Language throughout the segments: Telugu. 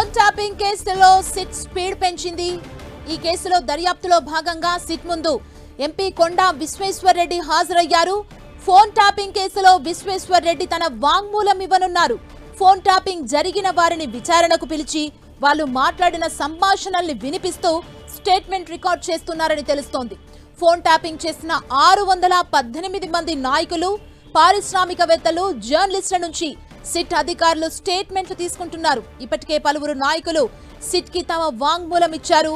ఫోన్ ట్యాపింగ్ కేసులో సిట్ స్పీడ్ పెంచింది. ఈ కేసులో దర్యాప్తులో భాగంగా సిట్ ముందు ఎంపీ కొండా విశ్వేశ్వర్ రెడ్డి హాజరయ్యారు. ఫోన్ ట్యాపింగ్ కేసులో విశ్వేశ్వర్ రెడ్డి తన వాంగ్మూలం ఇవ్వనున్నారు. ఫోన్ ట్యాపింగ్ జరిగిన వారిని విచారణకు పిలిచి వాళ్ళు మాట్లాడిన సంభాషణల్ని వినిపిస్తూ స్టేట్మెంట్ రికార్డ్ చేస్తున్నారని తెలుస్తోంది. ఫోన్ ట్యాపింగ్ చేసిన 618 మంది నాయకులు, పారిశ్రామికవేత్తలు, జర్నలిస్టుల నుంచి సిట్ అధికారులు స్టేట్మెంట్లు తీసుకుంటున్నారు. ఇప్పటికే పలువురు నాయకులు సిట్ కి తమ వాంగ్మూలం ఇచ్చారు.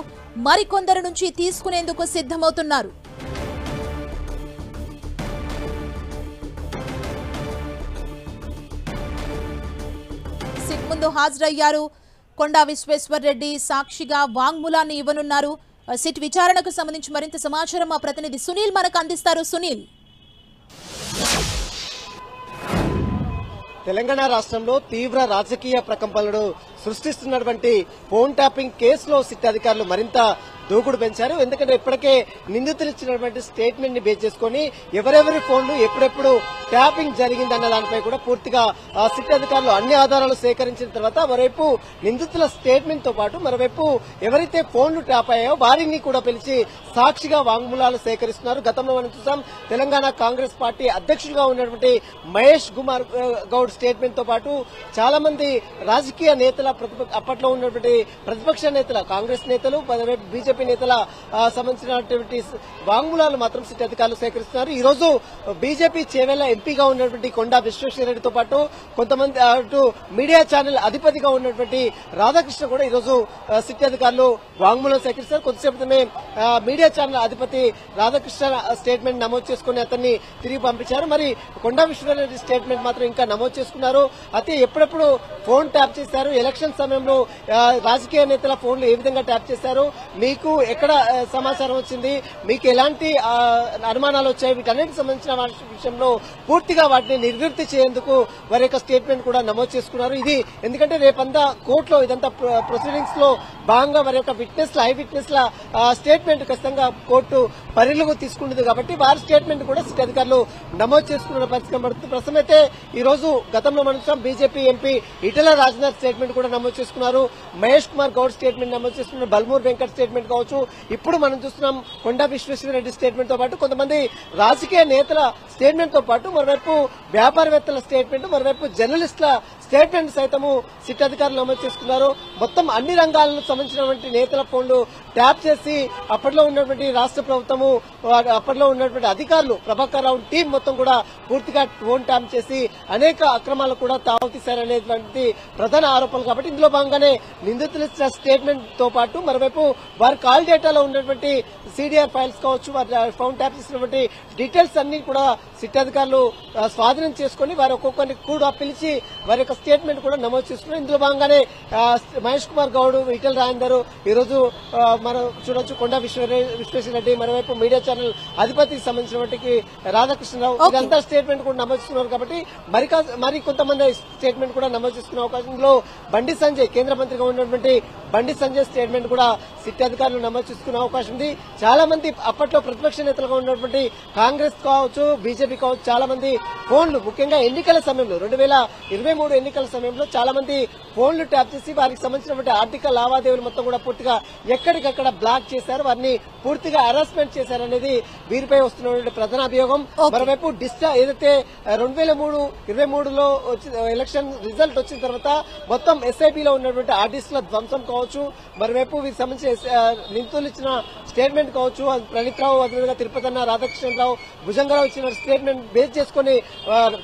మరికొందరు నుంచి తీసుకునేందుకు సిద్ధమవుతున్నారు. సిట్ ముందు హాజరయ్యారు. కొండా విశ్వేశ్వర్ రెడ్డి సాక్షిగా వాంగ్మూలాన్ని ఇవ్వనున్నారు. సిట్ విచారణకు సంబంధించి మరింత సమాచారం మా ప్రతినిధి సునీల్ మనకు అందిస్తారు. సునీల్, తెలంగాణ రాష్ట్రంలో తీవ్ర రాజకీయ ప్రకంపనలు సృష్టిస్తున్నటువంటి ఫోన్ ట్యాపింగ్ కేసులో సిట్ అధికారులు మరింత దూకుడు పెంచారు. ఎందుకంటే ఇప్పటికే నిందితులు ఇచ్చినటువంటి స్టేట్మెంట్ ని బేస్ చేసుకుని ఎవరెవరి ఫోన్లు ఎప్పుడెప్పుడు ట్యాపింగ్ జరిగిందన్న దానిపై కూడా పూర్తిగా సిట్ అధికారులు అన్ని ఆధారాలు సేకరించిన తర్వాత మరోవైపు నిందితుల స్టేట్మెంట్ తో పాటు మరోవైపు ఎవరైతే ఫోన్లు ట్యాప్ అయ్యాయో వారిని కూడా పిలిచి సాక్షిగా వాంగ్మూలాలు సేకరిస్తున్నారు. గతంలో మనం చూసాం, తెలంగాణ కాంగ్రెస్ పార్టీ అధ్యక్షుడిగా ఉన్నటువంటి మహేష్ కుమార్ గౌడ్ స్టేట్మెంట్ తో పాటు చాలా మంది రాజకీయ నేతల అప్పట్లో ఉన్నటువంటి ప్రతిపక్ష నేతల, కాంగ్రెస్ నేతలు, బీజేపీ నేతల సంబంధించినటువంటి వాంగ్మూలాలు మాత్రం సిట్ అధికారులు సేకరిస్తున్నారు. ఈ రోజు బీజేపీ చేవెళ్ల ఎంపీగా ఉన్నటువంటి కొండా విశ్వేశ్వర రెడ్డితో పాటు కొంతమంది అటు మీడియా ఛానల్ అధిపతిగా ఉన్నటువంటి రాధాకృష్ణ కూడా ఈ రోజు సిట్ అధికారులు వాంగ్మూలం సేకరిస్తారు. కొద్దిసేపటిమే మీడియా ఛానల్ అధిపతి రాధాకృష్ణ స్టేట్మెంట్ నమోదు చేసుకుని అతన్ని తిరిగి పంపించారు. మరి కొండా విశ్వేశ్వర రెడ్డి స్టేట్మెంట్ మాత్రం ఇంకా నమోదు చేసుకున్నారు. అయితే ఎప్పుడెప్పుడు ఫోన్ ట్యాప్ చేశారు, ఎలక్షన్ సమయంలో రాజకీయ నేతల ఫోన్లు ఏ విధంగా ట్యాప్ చేశారు, మీకు ఎక్కడ సమాచారం వచ్చింది, మీకు ఎలాంటి అనుమానాలు వచ్చాయి, వీటన్నిటికి సంబంధించిన విషయంలో పూర్తిగా వాటిని నిర్వృత్తి చేయేందుకు వారి యొక్క స్టేట్మెంట్ కూడా నమోదు చేసుకున్నారు. ఇది ఎందుకంటే రేపంతా కోర్టులో ఇదంతా ప్రొసీడింగ్స్ లో భాగంగా వారి యొక్క విట్నెస్ ఐ విట్నెస్ ల స్టేట్మెంట్ ఖచ్చితంగా కోర్టు పరిగణలోకి తీసుకుంటుంది. కాబట్టి వారి స్టేట్మెంట్ కూడా సిట్ అధికారులు నమోదు చేసుకున్న పరిస్థితి కనబడుతుంది. ప్రస్తుతం అయితే ఈ రోజు గతంలో మనం చూసాం, BJP MP Etela Rajender statement కూడా నమోదు చేసుకున్నారు. మహేష్ కుమార్ గౌడ్ స్టేట్మెంట్ నమోదు చేసుకున్నారు. బల్మూర్ వెంకట్ స్టేట్మెంట్ కావచ్చు. ఇప్పుడు మనం చూస్తున్నాం కొండా విశ్వేశ్వర రెడ్డి స్టేట్మెంట్ తో పాటు కొంతమంది రాజకీయ నేతల స్టేట్మెంట్ తో పాటు మరోవైపు వ్యాపారవేత్తల స్టేట్మెంట్, మరోవైపు జర్నలిస్టుల స్టేట్మెంట్ సైతము సిట్ అధికారులు నమోదు చేసుకున్నారు. మొత్తం అన్ని రంగాలకు సంబంధించినటువంటి నేతల ఫోన్లు ట్యాప్ చేసి అప్పట్లో ఉన్నటువంటి రాష్ట్ర ప్రభుత్వము, అప్పట్లో ఉన్నటువంటి అధికారులు, ప్రభాకర్ రావు టీం మొత్తం కూడా పూర్తిగా ఫోన్ ట్యాప్ చేసి అనేక అక్రమాలకు కూడా తావు తీశారనేటువంటి ప్రధాన ఆరోపణలు. కాబట్టి ఇందులో భాగంగానే నిందితులు ఇచ్చిన స్టేట్మెంట్ తో పాటు మరోవైపు వారి కాల్ డేటాలో ఉన్నటువంటి సిడిఆర్ ఫైల్స్ కావచ్చు, వారి ఫోన్ ట్యాప్ చేసినటువంటి డీటెయిల్స్ అన్ని కూడా సిట్ అధికారులు స్వాధీనం చేసుకుని వారి ఒక్కొక్కరిని కూడా పిలిచి వారి యొక్క స్టేట్మెంట్ కూడా నమోదు చేసుకున్నారు. ఇందులో భాగంగానే మహేష్ కుమార్ గౌడ్, ఈటెల రాజేందర్, ఈ రోజు మనం చూడొచ్చు కొండా విశ్వేశ్వర రెడ్డి, మరోవైపు మీడియా ఛానల్ అధిపతికి సంబంధించినటువంటి రాధాకృష్ణరావు ఇదంతా స్టేట్మెంట్ కూడా నమోదు చేసుకున్నారు. కాబట్టి మరి కొంతమంది స్టేట్మెంట్ కూడా నమోదు చేసుకునే అవకాశంలో బండి సంజయ్, కేంద్ర మంత్రిగా ఉన్నటువంటి బండి సంజయ్ స్టేట్మెంట్ కూడా సిట్ అధికారులు నమోదు చేసుకునే అవకాశం ఉంది. చాలా మంది అప్పట్లో ప్రతిపక్ష నేతలుగా ఉన్నటువంటి కాంగ్రెస్ కావచ్చు, బీజేపీ కావచ్చు, చాలా మంది ఫోన్లు ముఖ్యంగా ఎన్నికల సమయంలో 2023 ఎన్నికల సమయంలో చాలా మంది ఫోన్లు ట్యాప్ చేసి వారికి సంబంధించినటువంటి ఆర్థిక లావాదేవీలు మొత్తం కూడా పూర్తిగా ఎక్కడికక్కడ బ్లాక్ చేశారు, వారిని పూర్తిగా హరాస్మెంట్ చేశారనేది వీరిపై వస్తున్నటువంటి ప్రధాన అభియోగం. మరోవైపు ఏదైతే 2023లో ఎలక్షన్ రిజల్ట్ వచ్చిన తర్వాత మొత్తం ఎస్ఐబిలో ఉన్నటువంటి ఆర్టిస్టుల ధ్వంసం కావచ్చు, మరోవైపు వీరికి సంబంధించి నిందితులు ఇచ్చిన స్టేట్మెంట్ కావచ్చు, ప్రణీత్ రావు, అదేవిధంగా తిరుపతన్న, రాధాకృష్ణరావు, భుజంగరావు ఇచ్చిన స్టేట్మెంట్ బేస్ చేసుకుని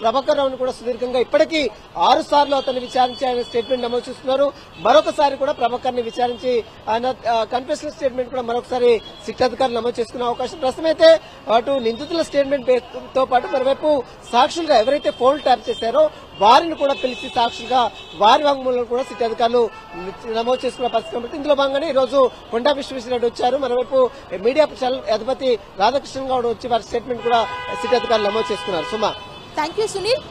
ప్రభాకర్ రావును కూడా సుదీర్ఘంగా ఇప్పటికీ 6 సార్లు అతన్ని విచారించి ఆయన స్టేట్మెంట్ నమోదు చేస్తున్నారు. మరొకసారి కూడా ప్రభాకర్ ని విచారించి ఆయన కన్ఫెషనల్ స్టేట్మెంట్ కూడా మరొకసారి సిట్ అధికారులు నమోదు చేసుకునే అవకాశం. ప్రస్తుతం అయితే అటు నిందితుల స్టేట్మెంట్ తో పాటు మరోవైపు సాక్షులుగా ఎవరైతే ఫోన్ ట్యాప్ చేశారో వారిని కూడా పిలిచి సాక్షులుగా వారి వాంగ్మూలం కూడా సిట్ అధికారులు నమోదు చేసుకున్న పరిస్థితి కాబట్టి ఇందులో భాగంగానే ఈ రోజు కొండా విశ్వేశ్వర రెడ్డి వచ్చారు. మరోవైపు మీడియా ఛానల్ అధిపతి రాధాకృష్ణ గౌడ్ వచ్చి వారి స్టేట్మెంట్ కూడా సిట్ అధికారులు నమోదు చేసుకున్నారు. సుమా, థ్యాంక్ యూ సునీల్.